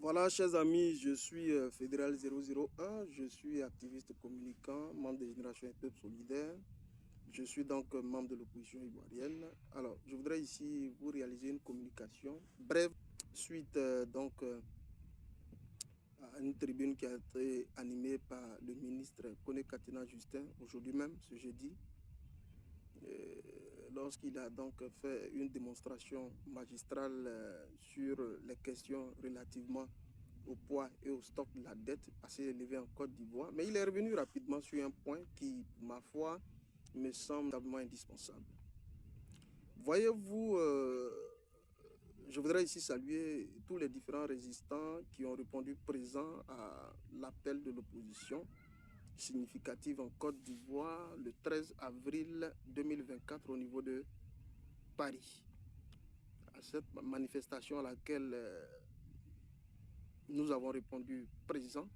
Voilà, chers amis, je suis Fédéral 001, je suis activiste communicant, membre de Génération et Peuple Solidaire. Je suis donc membre de l'opposition ivoirienne. Alors, je voudrais ici vous réaliser une communication brève suite à une tribune qui a été animée par le ministre Kone Katina Justin aujourd'hui même, ce jeudi, lorsqu'il a donc fait une démonstration magistrale sur les questions relativement au poids et au stock de la dette assez élevé en Côte d'Ivoire. Mais il est revenu rapidement sur un point qui, ma foi, me semble indispensable. Voyez-vous, je voudrais ici saluer tous les différents résistants qui ont répondu présent à l'appel de l'opposition significative en Côte d'Ivoire le 13 avril 2024 au niveau de Paris. À cette manifestation à laquelle nous avons répondu présent.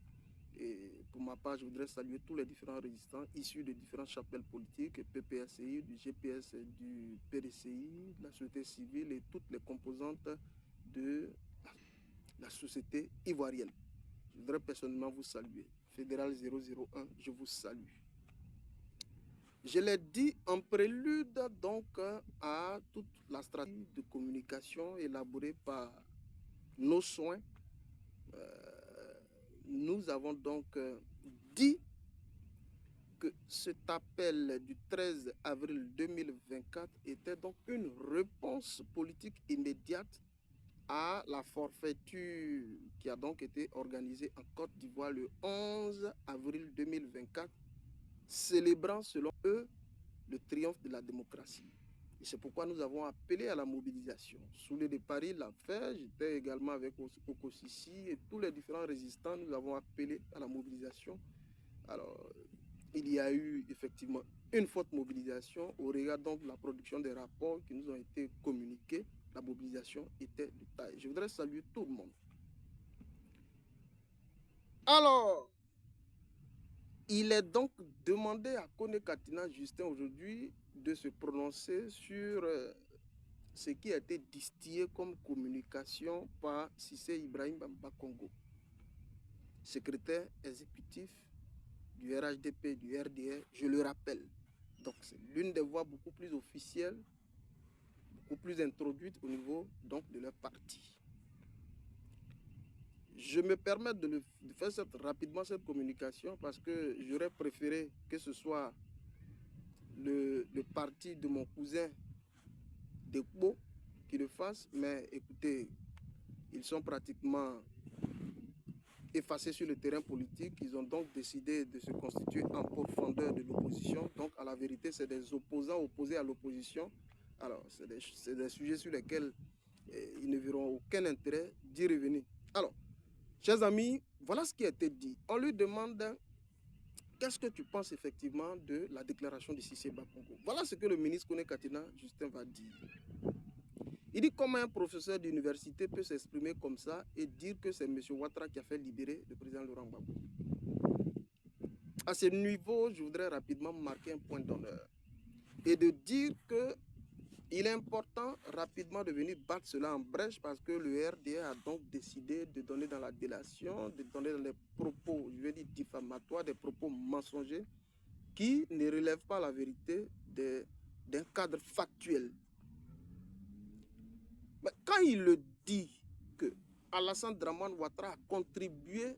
Et pour ma part, je voudrais saluer tous les différents résistants issus de différentes chapelles politiques, PPSI, du GPS, du PDCI, de la société civile et toutes les composantes de la société ivoirienne. Je voudrais personnellement vous saluer. Fédéral 001, je vous salue. Je l'ai dit en prélude donc à toute la stratégie de communication élaborée par nos soins. Nous avons donc dit que cet appel du 13 avril 2024 était donc une réponse politique immédiate à la forfaiture qui a donc été organisée en Côte d'Ivoire le 11 avril 2024, célébrant selon eux le triomphe de la démocratie. Et c'est pourquoi nous avons appelé à la mobilisation. Soulé de Paris l'a fait, j'étais également avec Okosisi et tous les différents résistants, nous avons appelé à la mobilisation. Alors, il y a eu effectivement une forte mobilisation au regard donc de la production des rapports qui nous ont été communiqués. La mobilisation était de taille. Je voudrais saluer tout le monde. Alors, il est donc demandé à Kone Katina Justin aujourd'hui de se prononcer sur ce qui a été distillé comme communication par Cissé Ibrahim Bamba Congo, secrétaire exécutif du RHDP, du RDR, je le rappelle. Donc c'est l'une des voix beaucoup plus officielles, beaucoup plus introduite au niveau donc de leur parti. Je me permets de faire rapidement cette communication parce que j'aurais préféré que ce soit le parti de mon cousin Dekpo qui le fasse, mais écoutez, ils sont pratiquement effacés sur le terrain politique. Ils ont donc décidé de se constituer en profondeur de l'opposition. Donc, à la vérité, c'est des opposants opposés à l'opposition. Alors, c'est des sujets sur lesquels ils ne verront aucun intérêt d'y revenir. Alors, chers amis, voilà ce qui a été dit. On lui demande qu'est-ce que tu penses effectivement de la déclaration de Cissé Bakongo. Voilà ce que le ministre Kone Katina Justin va dire. Il dit comment un professeur d'université peut s'exprimer comme ça et dire que c'est M. Ouattara qui a fait libérer le président Laurent Gbagbo. À ce niveau, je voudrais rapidement marquer un point d'honneur et de dire que il est important rapidement de venir battre cela en brèche parce que le RDA a donc décidé de donner dans la délation, de donner dans les propos, je vais dire diffamatoires, des propos mensongers qui ne relèvent pas la vérité d'un cadre factuel. Mais quand il le dit que Alassane Dramane Ouattara a contribué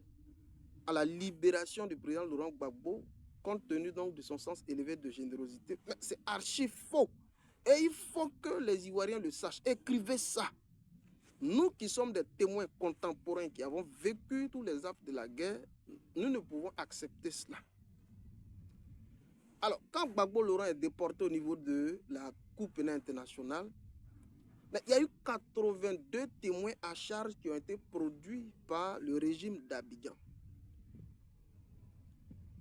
à la libération du président Laurent Gbagbo, compte tenu donc de son sens élevé de générosité, c'est archi faux. Et il faut que les Ivoiriens le sachent. Écrivez ça. Nous qui sommes des témoins contemporains, qui avons vécu tous les actes de la guerre, nous ne pouvons accepter cela. Alors, quand Gbagbo Laurent est déporté au niveau de la Cour pénale internationale, il y a eu 82 témoins à charge qui ont été produits par le régime d'Abidjan.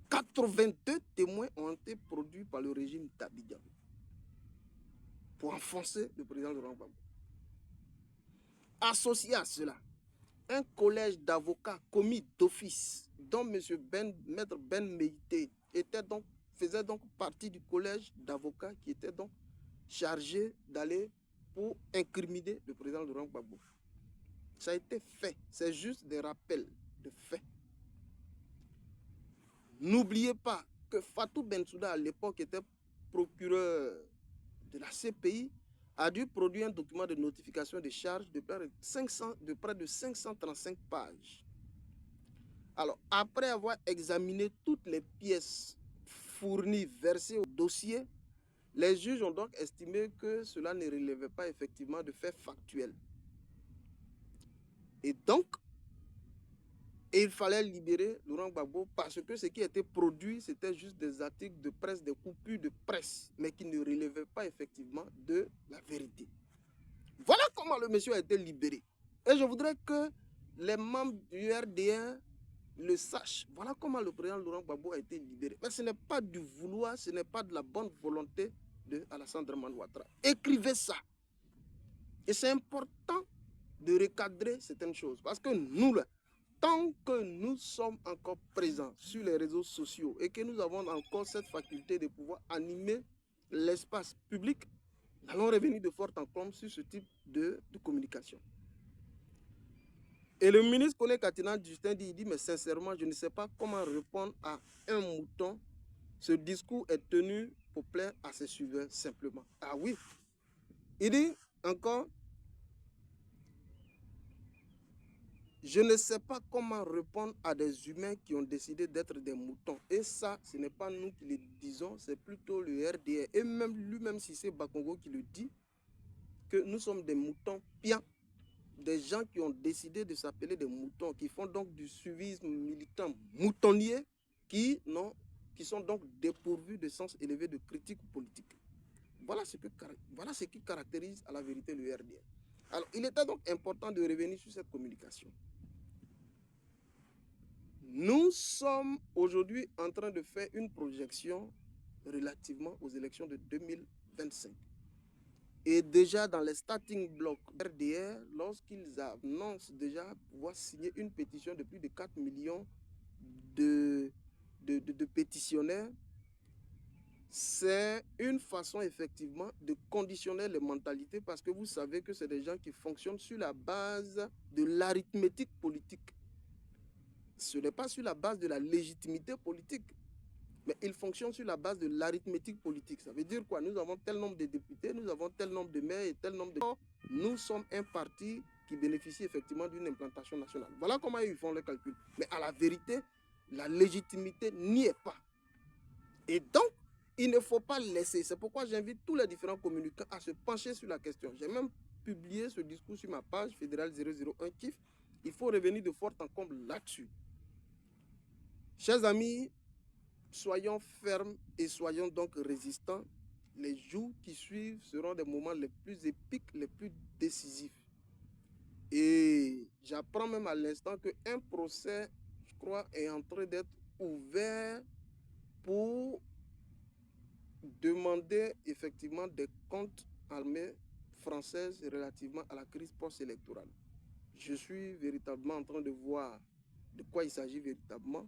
82 témoins ont été produits par le régime d'Abidjan pour enfoncer le président Laurent Gbagbo. Associé à cela, un collège d'avocats commis d'office, dont Maître Ben Meïté faisait donc partie du collège d'avocats qui était donc chargé d'aller pour incriminer le président Laurent Gbagbo. Ça a été fait. C'est juste des rappels de faits. N'oubliez pas que Fatou Bensouda, à l'époque, était procureur de la CPI, a dû produire un document de notification de charges de près de 535 pages. Alors, après avoir examiné toutes les pièces fournies, versées au dossier, les juges ont donc estimé que cela ne relevait pas effectivement de faits factuels. Et donc, il fallait libérer Laurent Gbagbo parce que ce qui était produit, c'était juste des articles de presse, des coupures de presse, mais qui ne relevaient pas effectivement de la vérité. Voilà comment le monsieur a été libéré. Et je voudrais que les membres du RDR le sachent. Voilà comment le président Laurent Gbagbo a été libéré. Mais ce n'est pas du vouloir, ce n'est pas de la bonne volonté de Alassane Dramane Ouattara. Écrivez ça. Et c'est important de recadrer certaines choses. Parce que nous, là, tant que nous sommes encore présents sur les réseaux sociaux et que nous avons encore cette faculté de pouvoir animer l'espace public, nous allons revenir de fort en comble sur ce type de communication. Et le ministre Kone Katina Justin dit, mais sincèrement, je ne sais pas comment répondre à un mouton. Ce discours est tenu pour plaire à ses suiveurs simplement. Ah oui. Il dit encore, je ne sais pas comment répondre à des humains qui ont décidé d'être des moutons. Et ça, ce n'est pas nous qui le disons, c'est plutôt le RDR. Et même lui-même, si c'est Bakongo qui le dit, que nous sommes des moutons piens. Des gens qui ont décidé de s'appeler des moutons, qui font donc du suivisme militant moutonnier, qui sont donc dépourvus de sens élevé de critique politique. Voilà ce qui caractérise à la vérité le RDR. Alors, il était donc important de revenir sur cette communication. Nous sommes aujourd'hui en train de faire une projection relativement aux élections de 2025. Et déjà dans les starting blocks RDR, lorsqu'ils annoncent déjà pouvoir signer une pétition de plus de 4 millions de pétitionnaires, c'est une façon effectivement de conditionner les mentalités parce que vous savez que c'est des gens qui fonctionnent sur la base de l'arithmétique politique. Ce n'est pas sur la base de la légitimité politique, mais ils fonctionnent sur la base de l'arithmétique politique. Ça veut dire quoi? Nous avons tel nombre de députés, nous avons tel nombre de maires et tel nombre de... Nous sommes un parti qui bénéficie effectivement d'une implantation nationale. Voilà comment ils font le calcul. Mais à la vérité, la légitimité n'y est pas. Et donc, il ne faut pas laisser. C'est pourquoi j'invite tous les différents communicants à se pencher sur la question. J'ai même publié ce discours sur ma page fédérale 001 KIF. Il faut revenir de fort en comble là-dessus. Chers amis, soyons fermes et soyons donc résistants. Les jours qui suivent seront des moments les plus épiques, les plus décisifs. Et j'apprends même à l'instant qu'un procès, je crois, est en train d'être ouvert pour demander effectivement des comptes armées françaises relativement à la crise post-électorale. Je suis véritablement en train de voir de quoi il s'agit véritablement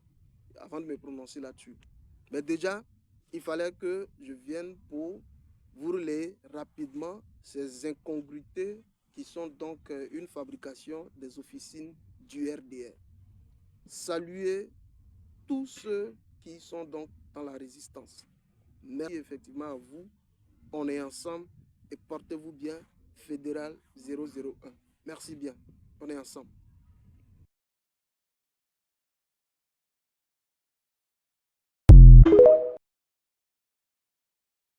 avant de me prononcer là-dessus. Mais déjà, il fallait que je vienne pour vous relayer rapidement ces incongruités qui sont donc une fabrication des officines du RDR. Saluez tous ceux qui sont donc dans la résistance. Merci effectivement à vous. On est ensemble et portez-vous bien. Fédéral 001. Merci bien. On est ensemble.